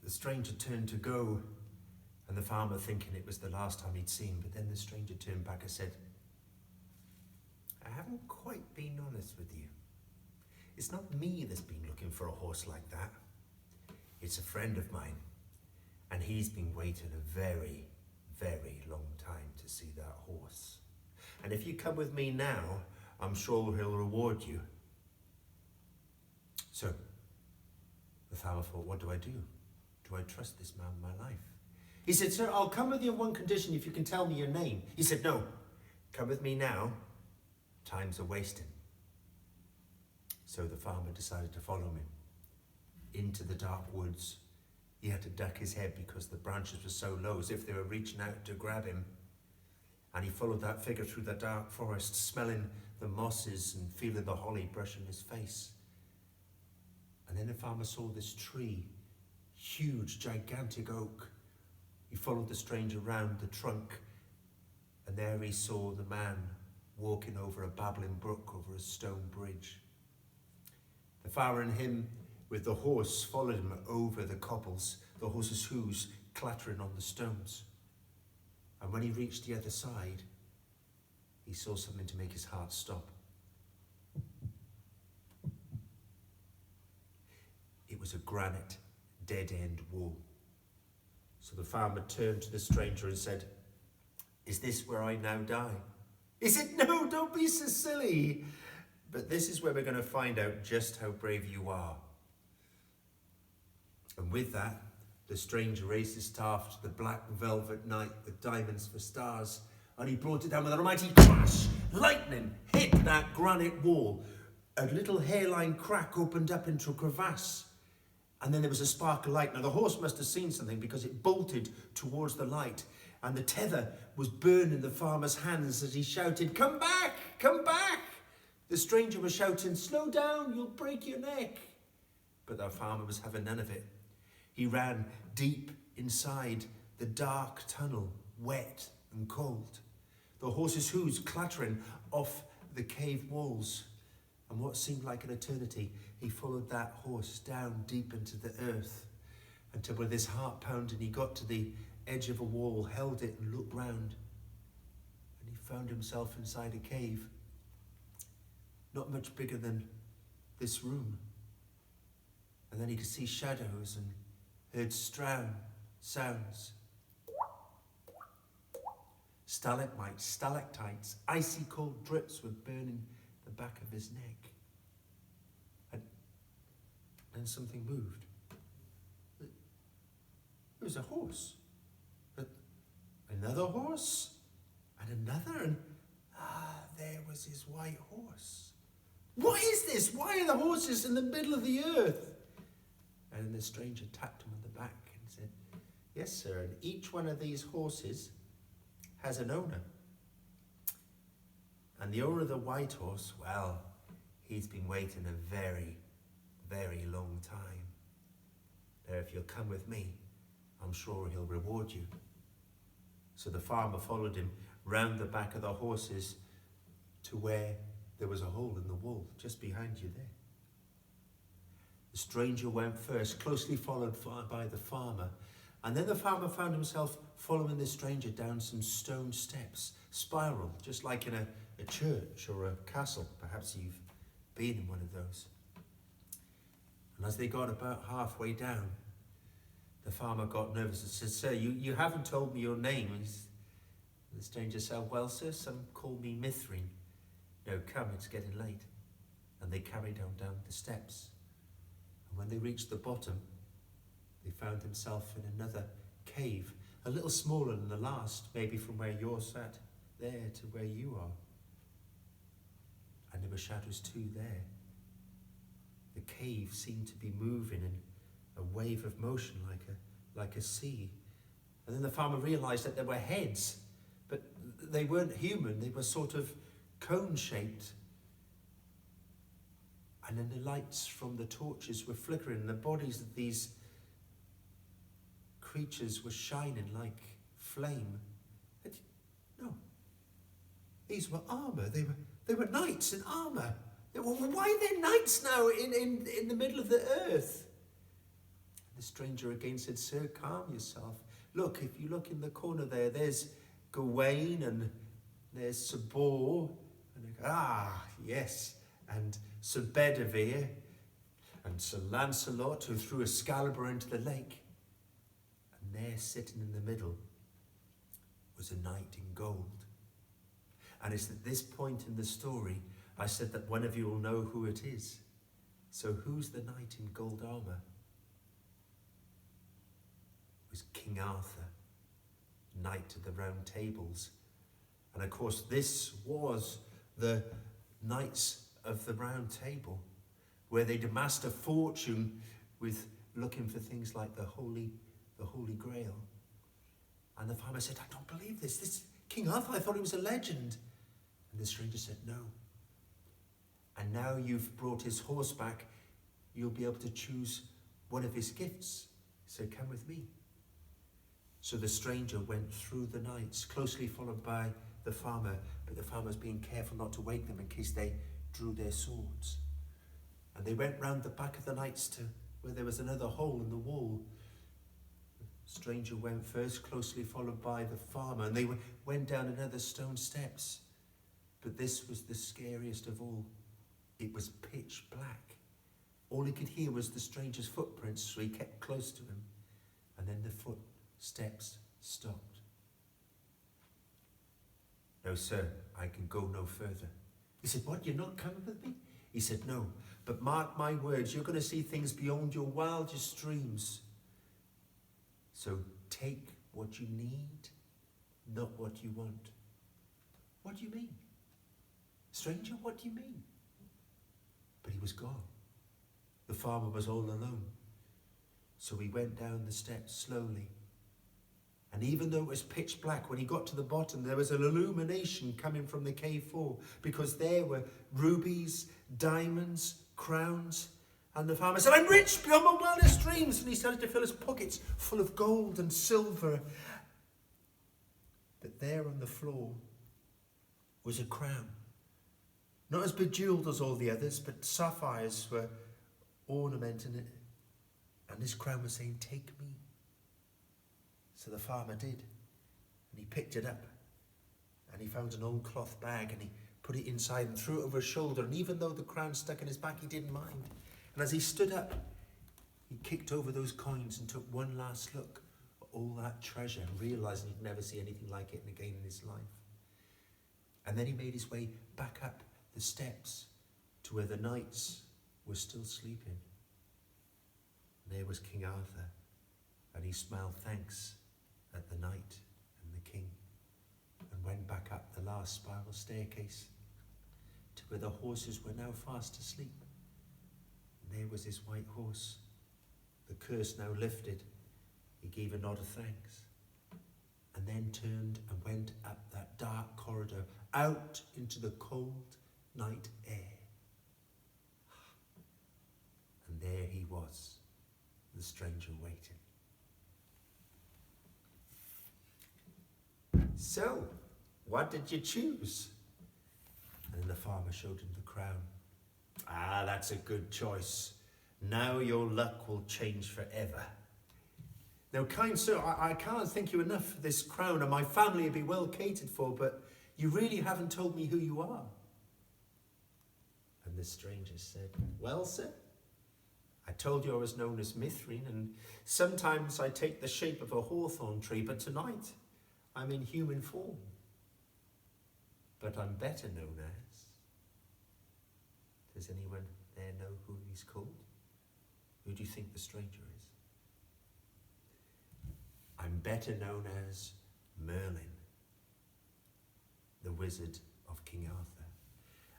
The stranger turned to go, and the farmer thinking it was the last time he'd seen, but then the stranger turned back and said, I haven't quite been honest with you. It's not me that's been looking for a horse like that. It's a friend of mine, and he's been waiting a very, very long time to see that horse. And if you come with me now, I'm sure he'll reward you. So, the farmer thought, what do I do? Do I trust this man with my life? He said, sir, I'll come with you on one condition if you can tell me your name. He said, no, come with me now. Time's a wasting. So the farmer decided to follow him into the dark woods. He had to duck his head because the branches were so low, as if they were reaching out to grab him. And he followed that figure through the dark forest, smelling the mosses and feeling the holly brushing his face. And then the farmer saw this tree, huge, gigantic oak. He followed the stranger round the trunk, and there he saw the man walking over a babbling brook over a stone bridge. The farmer and him with the horse followed him over the cobbles, the horse's hooves clattering on the stones. And when he reached the other side, he saw something to make his heart stop. It was a granite dead-end wall. So the farmer turned to the stranger and said, is this where I now die? He said, no, don't be so silly. But this is where we're going to find out just how brave you are. And with that, the stranger raised his staff to the black velvet night with diamonds for stars, and he brought it down with an almighty crash. Lightning hit that granite wall. A little hairline crack opened up into a crevasse, and then there was a spark of light. Now the horse must have seen something because it bolted towards the light, and the tether was burning the farmer's hands as he shouted, come back, come back. The stranger was shouting, slow down, you'll break your neck. But the farmer was having none of it. He ran deep inside the dark tunnel, wet and cold. The horse's hooves clattering off the cave walls. And what seemed like an eternity, he followed that horse down deep into the earth until with his heart pounding, he got to the edge of a wall, held it and looked round. And he found himself inside a cave, not much bigger than this room. And then he could see shadows and heard sounds. Stalagmites, stalactites, icy cold drips were burning the back of his neck. And then something moved. It was a horse. Another horse, and another, and there was his white horse. What is this? Why are the horses in the middle of the earth? And the stranger tapped him on the back and said, yes, sir, and each one of these horses has an owner. And the owner of the white horse, well, he's been waiting a very, very long time. Now, if you'll come with me, I'm sure he'll reward you. So the farmer followed him round the back of the horses to where there was a hole in the wall, just behind you there. The stranger went first, closely followed by the farmer. And then the farmer found himself following the stranger down some stone steps, spiral, just like in a church or a castle. Perhaps you've been in one of those. And as they got about halfway down, the farmer got nervous and said, sir, you haven't told me your name. And the stranger said, well, sir, some call me Mithrin. No, come, it's getting late. And they carried on down the steps. And when they reached the bottom, they found themselves in another cave, a little smaller than the last, maybe from where you're sat there to where you are. And there were shadows too there. The cave seemed to be moving in a wave of motion like a sea. And then the farmer realized that there were heads, but they weren't human. They were sort of cone-shaped. And then the lights from the torches were flickering, and the bodies of these creatures were shining like flame. No, these were armor. They were knights in armor. Why are there knights now in the middle of the earth? The stranger again said, "Sir, calm yourself. Look, if you look in the corner there, there's Gawain and there's Sir Bors, and yes, and Sir Bedivere and Sir Lancelot, who threw Excalibur into the lake. And there, sitting in the middle, was a knight in gold." And it's at this point in the story I said that one of you will know who it is. So who's the knight in gold armour? It was King Arthur, Knight of the Round Tables. And of course this was the Knights of the Round Table, where they'd amassed a fortune with looking for things like the Holy Grail. And the farmer said, "I don't believe this. This King Arthur, I thought he was a legend." And the stranger said, "No. And now you've brought his horse back, you'll be able to choose one of his gifts. So come with me." So the stranger went through the knights, closely followed by the farmer, but the farmer was being careful not to wake them in case they drew their swords. And they went round the back of the knights to where there was another hole in the wall. The stranger went first, closely followed by the farmer, and they went down another stone steps. But this was the scariest of all. It was pitch black. All he could hear was the stranger's footprints, so he kept close to him. And then the footsteps stopped. "No, sir, I can go no further." He said, "What, you're not coming with me?" He said, "No, but mark my words, you're going to see things beyond your wildest dreams. So take what you need, not what you want." "What do you mean? Stranger, what do you mean?" But he was gone. The farmer was all alone. So he went down the steps slowly. And even though it was pitch black, when he got to the bottom, there was an illumination coming from the cave floor, because there were rubies, diamonds, crowns. And the farmer said, "I'm rich beyond my wildest dreams." And he started to fill his pockets full of gold and silver. But there on the floor was a crown. Not as bejeweled as all the others, but sapphires were ornamenting it. And this crown was saying, "Take me." So the farmer did. And he picked it up. And he found an old cloth bag and he put it inside and threw it over his shoulder. And even though the crown stuck in his back, he didn't mind. And as he stood up, he kicked over those coins and took one last look at all that treasure, realizing he'd never see anything like it again in his life. And then he made his way back up the steps to where the knights were still sleeping. And there was King Arthur, and he smiled thanks at the knight and the king, and went back up the last spiral staircase to where the horses were now fast asleep. And there was his white horse, the curse now lifted. He gave a nod of thanks, and then turned and went up that dark corridor, out into the cold night air. And there he was, the stranger waiting. "So, what did you choose?" And then the farmer showed him the crown. "Ah, that's a good choice. Now your luck will change forever. Now, kind sir, I can't thank you enough for this crown, and my family will be well catered for, but you really haven't told me who you are." And the stranger said, "Well, sir, I told you I was known as Mithrin, and sometimes I take the shape of a hawthorn tree, but tonight I'm in human form. But I'm better known as..." Does anyone there know who he's called? Who do you think the stranger is? "I'm better known as Merlin, the wizard of King Arthur."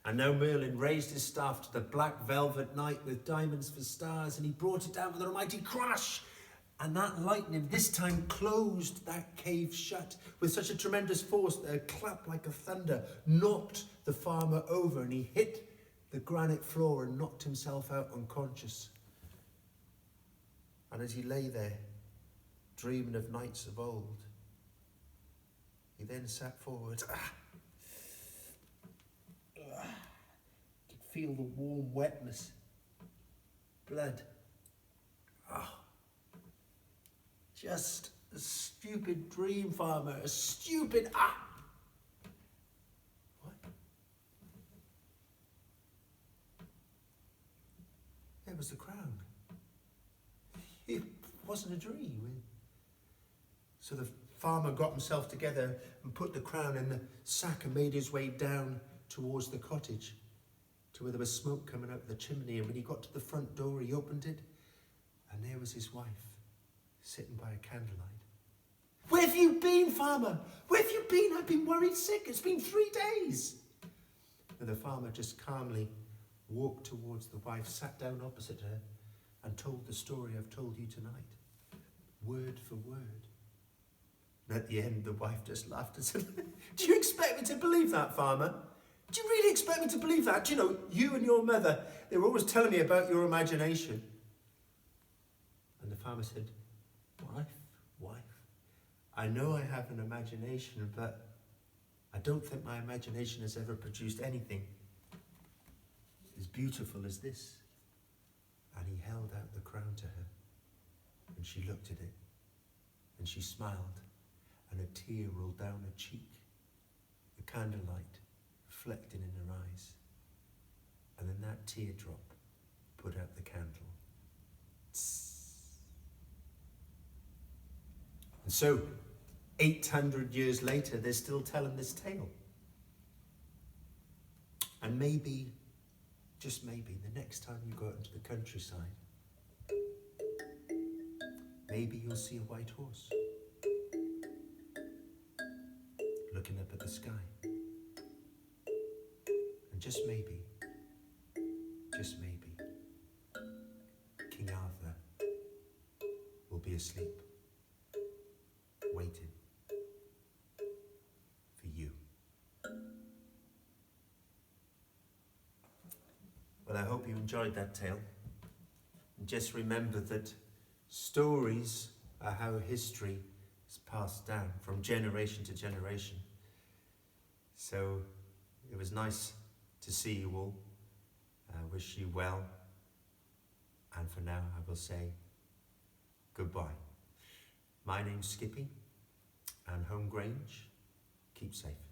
And now Merlin raised his staff to the black velvet night with diamonds for stars, and he brought it down with a mighty crash. And that lightning this time closed that cave shut with such a tremendous force that a clap like a thunder knocked the farmer over, and he hit the granite floor and knocked himself out unconscious. And as he lay there, dreaming of knights of old, he then sat forward. Could feel the warm wetness, blood. Just a stupid dream, farmer. A stupid... What? There was the crown. It wasn't a dream. So the farmer got himself together and put the crown in the sack and made his way down towards the cottage to where there was smoke coming out of the chimney. And when he got to the front door, he opened it, and there was his wife sitting by a candlelight. Where have you been, farmer? Where have you been? I've been worried sick. It's been 3 days. And the farmer just calmly walked towards the wife, sat down opposite her, and told the story I've told you tonight, word for word. And at the end, the wife just laughed and said, do you expect me to believe that, farmer? Do you really expect me to believe that? Do you know, you and your mother, they were always telling me about your imagination. And the farmer said, wife, I know I have an imagination, but I don't think my imagination has ever produced anything as beautiful as this. And he held out the crown to her, and she looked at it, and she smiled, and a tear rolled down her cheek, the candlelight reflecting in her eyes. And then that teardrop put out the candle. And so, 800 years later, they're still telling this tale. And maybe, just maybe, the next time you go out into the countryside, maybe you'll see a white horse looking up at the sky. And just maybe, King Arthur will be asleep, waiting for you. Well, I hope you enjoyed that tale. And just remember that stories are how history is passed down from generation to generation. So it was nice to see you all. I wish you well. And for now, I will say goodbye. My name's Skippy, and home Grange, keep safe.